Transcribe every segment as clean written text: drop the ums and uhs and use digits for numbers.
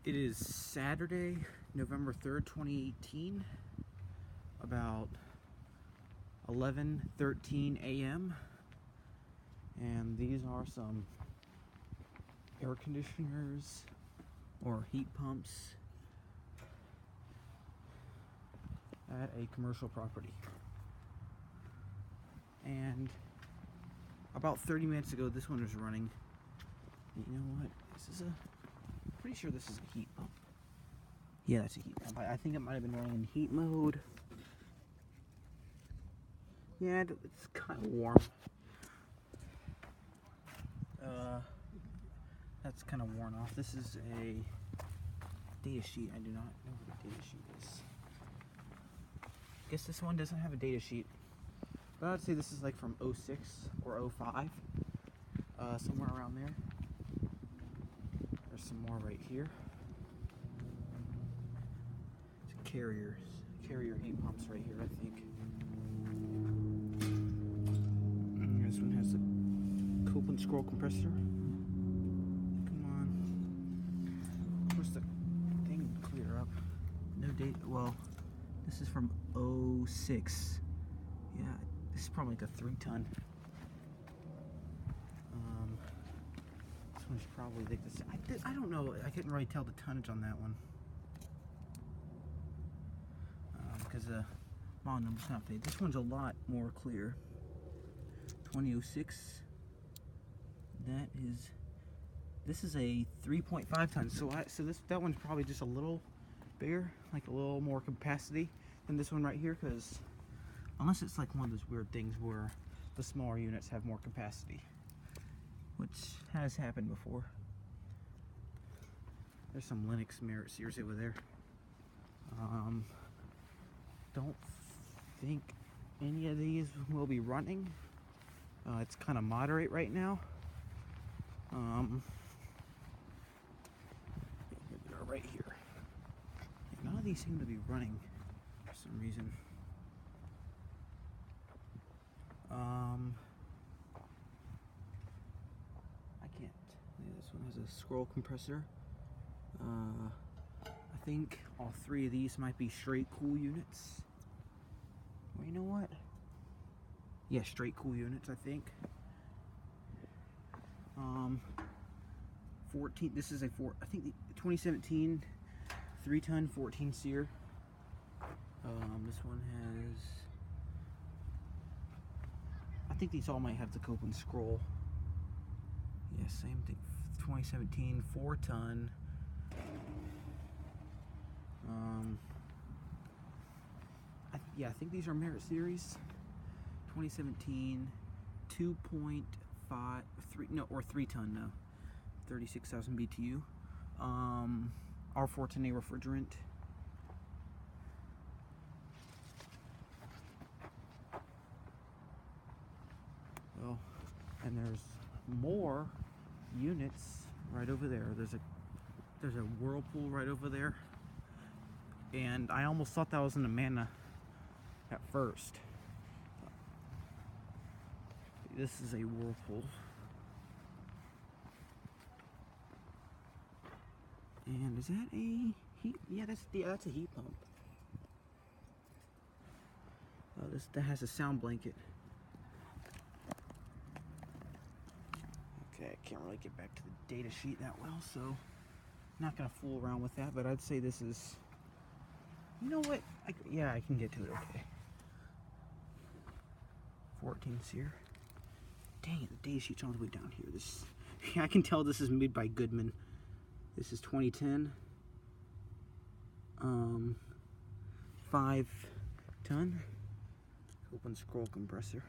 It is Saturday, November 3rd, 2018, about 11:13 a.m. and these are some air conditioners or heat pumps at a commercial property. And about 30 minutes ago, this one was running. You know what? Pretty sure this is a heat pump. Yeah, that's a heat pump. I think it might have been running in heat mode. Yeah, it's kind of warm. That's kind of worn off. This is a data sheet. I do not know what a data sheet is. Guess this one doesn't have a data sheet. But I would say this is like from 06 or 05. Somewhere around there. There's some more right here. It's carrier heat pumps right here, I think. And this one has a Copeland scroll compressor. Come on. Of course the thing would clear up. No date. Well, this is from 06. Yeah, this is probably like a 3-ton. This one's probably like this. I don't know. I couldn't really tell the tonnage on that one. Because the model number's not faded. This one's a lot more clear. 2006. This is a 3.5 ton. So that one's probably just a little bigger, like a little more capacity than this one right here. Because unless it's like one of those weird things where the smaller units have more capacity, which has happened before. There's some Lennox Merit Series over there. Don't think any of these will be running. It's kind of moderate right now. Here they are right here. None of these seem to be running for some reason. I can't. This one has a scroll compressor. I think all three of these might be straight cool units. Well, you know what? Yeah, straight cool units, I think. 14. This is I think the 2017 3-ton 14 SEER. This one has. I think these all might have the Copeland scroll. Yeah, same thing. 2017 4-ton. I think these are Merit Series. 2017 2.5 3-ton now. 36,000 BTU. R410A refrigerant. Oh, and there's more units right over there. There's a Whirlpool right over there. And I almost thought that was an Amana at first. This is a Whirlpool. And is that a heat? Yeah, that's a heat pump. That has a sound blanket. Okay, I can't really get back to the data sheet that well, so I'm not gonna fool around with that. But I'd say this is. You know what? I can get to it. Okay. 14 SEER. Dang it, the data sheet's all the way down here. I can tell this is made by Goodman. This is 2010. 5-ton. Open scroll compressor.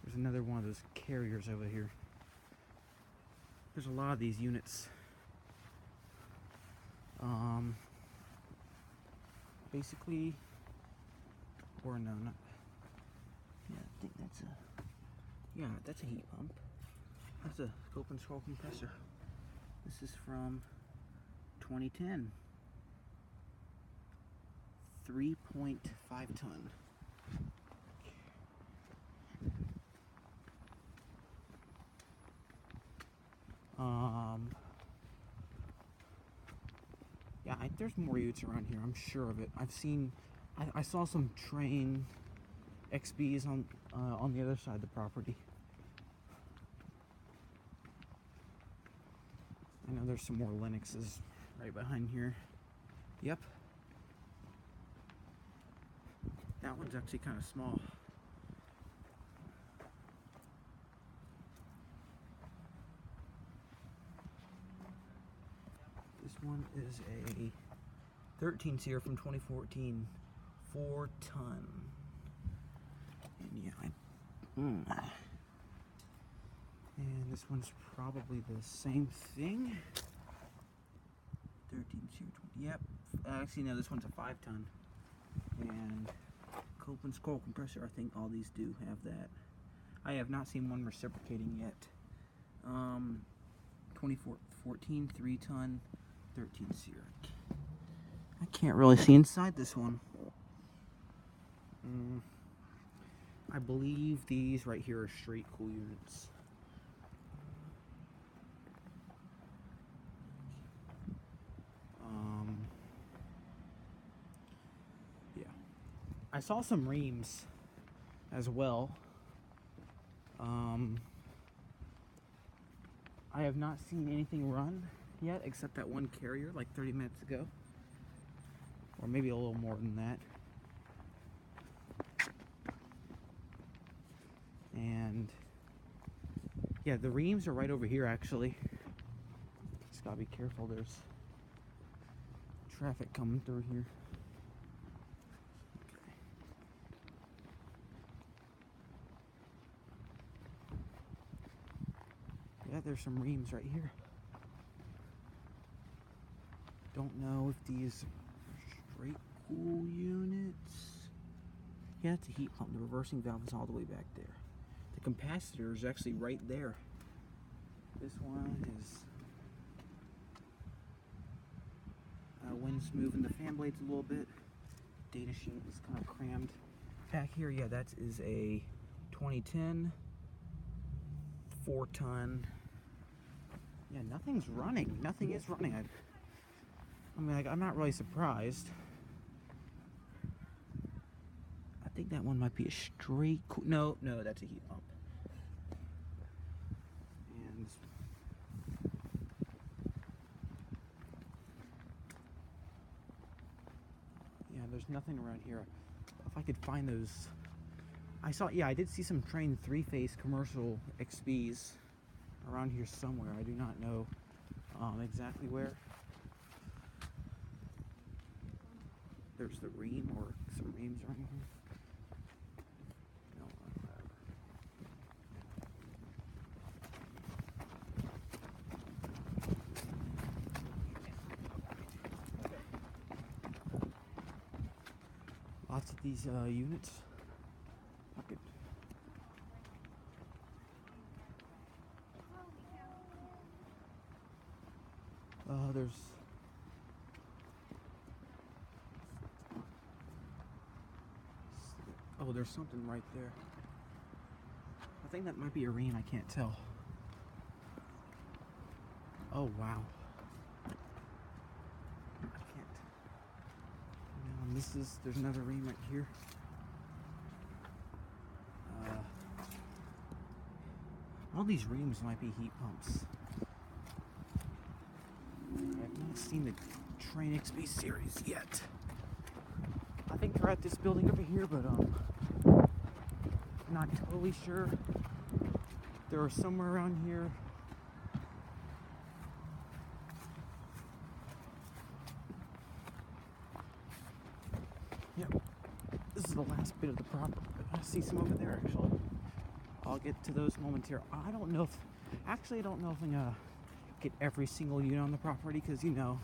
There's another one of those carriers over here. There's a lot of these units. Basically, or no, not. Yeah, I think that's a heat pump. That's a Copeland scroll compressor. This is from 2010. 3.5 ton. there's more utes around here. I'm sure of it. I saw some train XBs on the other side of the property. I know there's some more Linuxes right behind here. Yep. That one's actually kind of small. This one is a 13 seer from 2014, 4 ton. And yeah, and this one's probably the same thing. 13 seer, 20. Yep. Actually, no, this one's a 5 ton. And Copeland's coil compressor, I think all these do have that. I have not seen one reciprocating yet. 2014, 3 ton, 13 seer. I can't really see inside this one. I believe these right here are straight cool units. Yeah. I saw some reams as well. I have not seen anything run yet except that one carrier like 30 minutes ago. Or maybe a little more than that. And yeah, the reams are right over here actually. Just gotta be careful, there's traffic coming through here. Okay. Yeah, there's some reams right here. Don't know if these are straight cool units. Yeah, it's a heat pump. The reversing valve is all the way back there. The capacitor is actually right there. This one is wind's moving the fan blades a little bit. Data sheet is kind of crammed. Back here, yeah, that is a 2010 4 ton. Yeah, nothing's running. Nothing is running. I mean, like, I'm not really surprised. I think that one might be a straight. No, that's a heat pump. And yeah, there's nothing around here. If I could find those, I did see some train 3-phase commercial XBs around here somewhere. I do not know exactly where. There's the ream, or some reams around here. Lots of these units. There's something right there. I think that might be a ream, I can't tell. Oh wow. I can't. There's another ream right here. All these reams might be heat pumps. I've not seen the Train XB series yet. I think they're at this building over here, but not totally sure. They are somewhere around here. Yep. This is the last bit of the property. I see some over there actually. I'll get to those momentarily. I don't know if I'm gonna get every single unit on the property, because I'm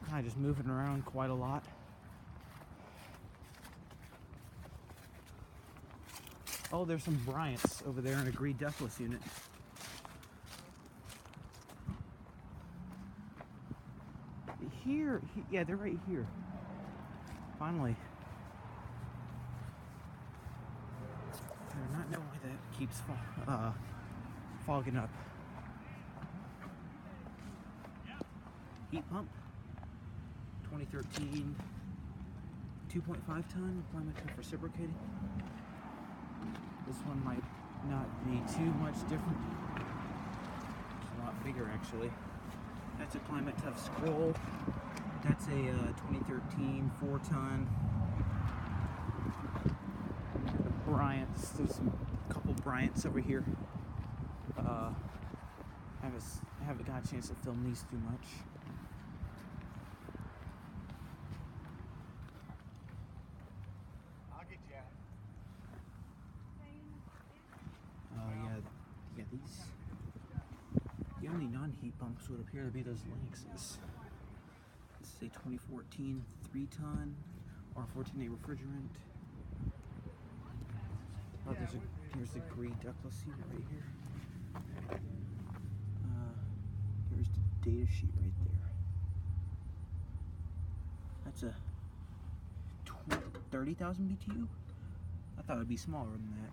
kind of just moving around quite a lot. Oh, there's some Bryants over there in a Gree Deathless unit. Yeah, they're right here. Finally. I do not know why that keeps fogging up. Heat pump. 2013 2.5 ton Climatev reciprocating. This one might not be too much different. It's a lot bigger actually. That's a Climatev Scroll. That's a 2013 4-ton Bryant's. There's a couple Bryant's over here. I haven't got a chance to film these too much. I'll get you out. Yeah, these. The only non-heat pumps would appear to be those Linuxes. This is a 2014 3-ton R14A refrigerant. Oh, here's the Gree ductless unit right here. Here's the data sheet right there. That's a 30,000 BTU? I thought it would be smaller than that.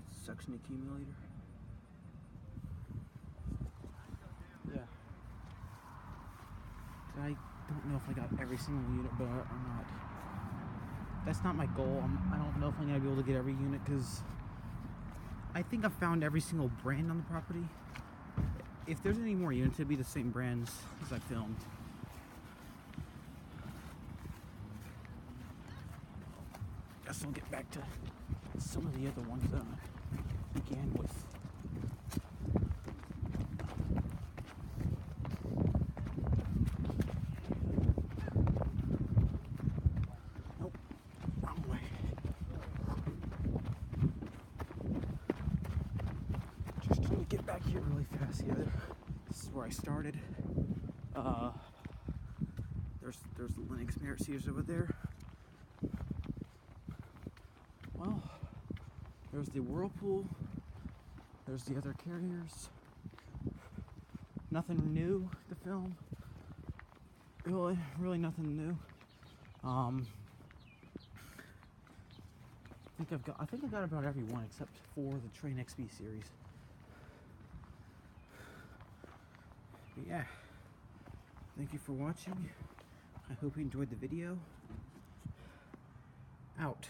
It's suction accumulator. Yeah. I don't know if I got every single unit or not. That's not my goal. I don't know if I'm going to be able to get every unit because I think I've found every single brand on the property. If there's any more units, it'd be the same brands as I filmed. Guess I'll get back to some of the other ones that I began with. Nope, wrong way. Just trying to get back here really fast. Yeah, this is where I started. There's the Linux Merit Sears over there. Well, there's the Whirlpool. There's the other Carriers. Nothing new to film. Really nothing new. I think I got about every one except for the Train XB series. But yeah, thank you for watching. I hope you enjoyed the video. Out.